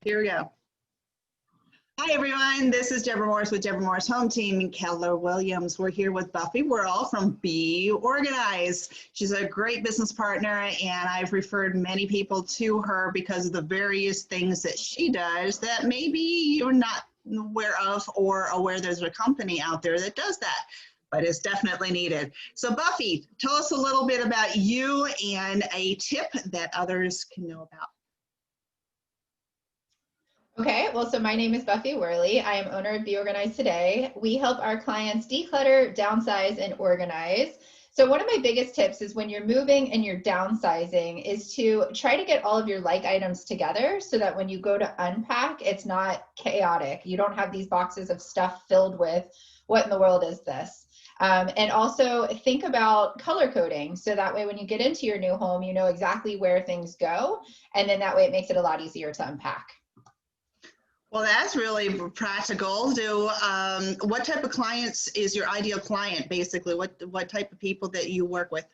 Here we go. Hi everyone, this is Deborah Morris with Deborah Morris Home Team and Keller Williams. We're here with Buffy Werle from Be Organized. She's a great business partner and I've referred many people to her because of the various things that she does that maybe you're not aware of or aware there's a company out there that does that, but it's definitely needed. So Buffy, tell us a little bit about you and a tip that others can know about. Okay, well, so my name is Buffy Werle. I am owner of Be Organized Today. We help our clients declutter, downsize, and organize. So one of my biggest tips is when you're moving and you're downsizing is to try to get all of your like items together so that when you go to unpack, it's not chaotic. You don't have these boxes of stuff filled with what in the world is this? And also think about color coding. So that way, when you get into your new home, you know exactly where things go. And then that way it makes it a lot easier to unpack. Well, that's really practical. What type of clients is your ideal client, basically? What type of people that you work with?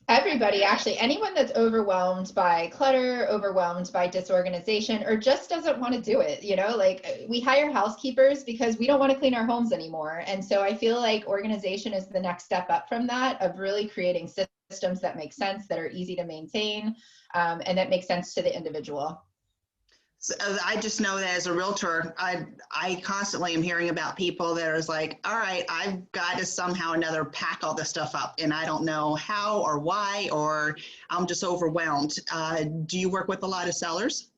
Everybody, actually, anyone that's overwhelmed by clutter, overwhelmed by disorganization, or just doesn't want to do it. You know, like we hire housekeepers because we don't want to clean our homes anymore. And so I feel like organization is the next step up from that, of really creating systems that make sense, that are easy to maintain, and that make sense to the individual. So I just know that as a realtor, I constantly am hearing about people that are like, all right, I've got to somehow or another pack all this stuff up and I don't know how or why, or I'm just overwhelmed. Do you work with a lot of sellers?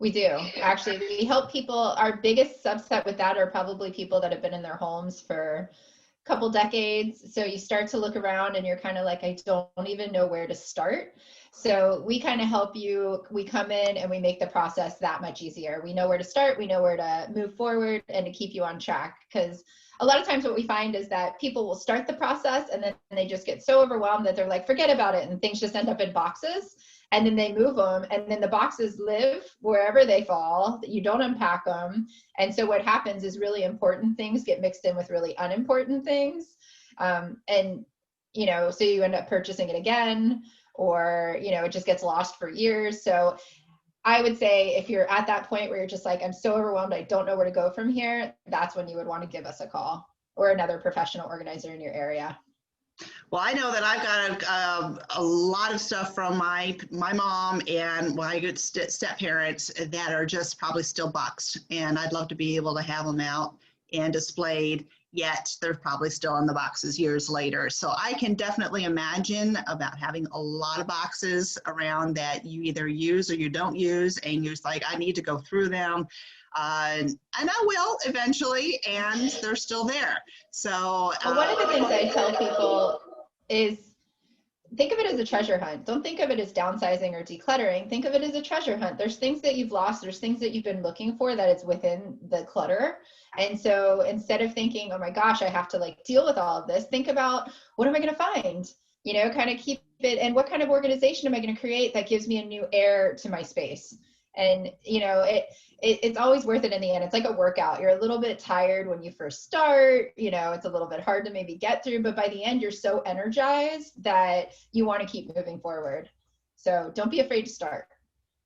We do. Actually, we help people. Our biggest subset with that are probably people that have been in their homes for a couple decades. So you start to look around and you're kind of like, I don't even know where to start. So we kind of help you. We come in and we make the process that much easier. We know where to start, we know where to move forward, and to keep you on track. Because a lot of times what we find is that people will start the process and then they just get so overwhelmed that they're like, forget about it, and things just end up in boxes. And then they move them, and then the boxes live wherever they fall. You don't unpack them. And so what happens is really important things get mixed in with really unimportant things. And, you know, so you end up purchasing it again, or, you know, it just gets lost for years. So I would say if you're at that point where you're just like, I'm so overwhelmed, I don't know where to go from here, that's when you would want to give us a call, or another professional organizer in your area. Well, I know that I've got a lot of stuff from my mom and my good step parents that are just probably still boxed, and I'd love to be able to have them out and displayed, yet they're probably still in the boxes years later. So I can definitely imagine about having a lot of boxes around that you either use or you don't use, and you're like, I need to go through them. And I will eventually, and they're still there. So one of the things I tell people is think of it as a treasure hunt. Don't think of it as downsizing or decluttering. Think of it as a treasure hunt. There's things that you've lost. There's things that you've been looking for that it's within the clutter. And so instead of thinking, oh my gosh, I have to like deal with all of this, think about, what am I going to find? You know, kind of keep it, and what kind of organization am I going to create that gives me a new air to my space? And, you know, it's always worth it in the end. It's like a workout. You're a little bit tired when you first start, you know, it's a little bit hard to maybe get through, but by the end, you're so energized that you want to keep moving forward. So don't be afraid to start.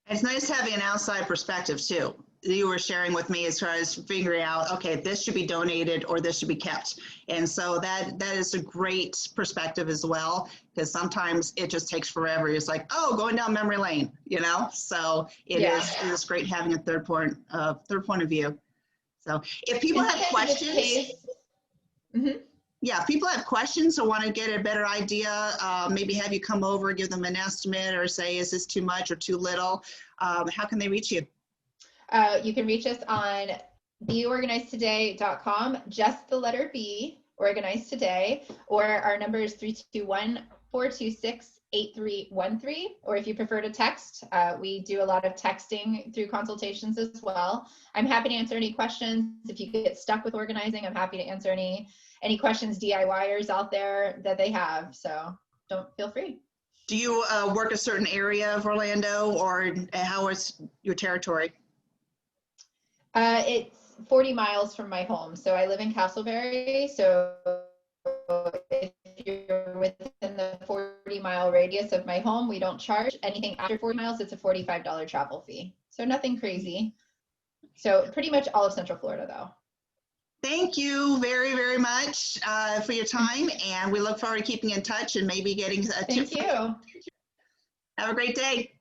It's nice having an outside perspective too. You were sharing with me as far as figuring out, okay, this should be donated or this should be kept. And so that is a great perspective as well, because sometimes it just takes forever. It's like, oh, going down memory lane, you know? So it is great having a third point of view. So if people have questions, yeah, if people have questions or want to get a better idea, maybe have you come over, give them an estimate, or say, is this too much or too little? How can they reach you? You can reach us on beorganizedtoday.com, just the letter B, organized today, or our number is 321-426-8313. Or if you prefer to text, we do a lot of texting through consultations as well. I'm happy to answer any questions. If you get stuck with organizing, I'm happy to answer any questions DIYers out there that they have. So don't feel free. Do you work a certain area of Orlando, or how is your territory? It's 40 miles from my home. So I live in Castleberry. So if you're within the 40 40-mile radius of my home, we don't charge. Anything after 40 miles, it's a $45 travel fee. So nothing crazy. So pretty much all of Central Florida, though. Thank you very, very much for your time, and we look forward to keeping in touch and maybe getting a tip. Thank you. Have a great day.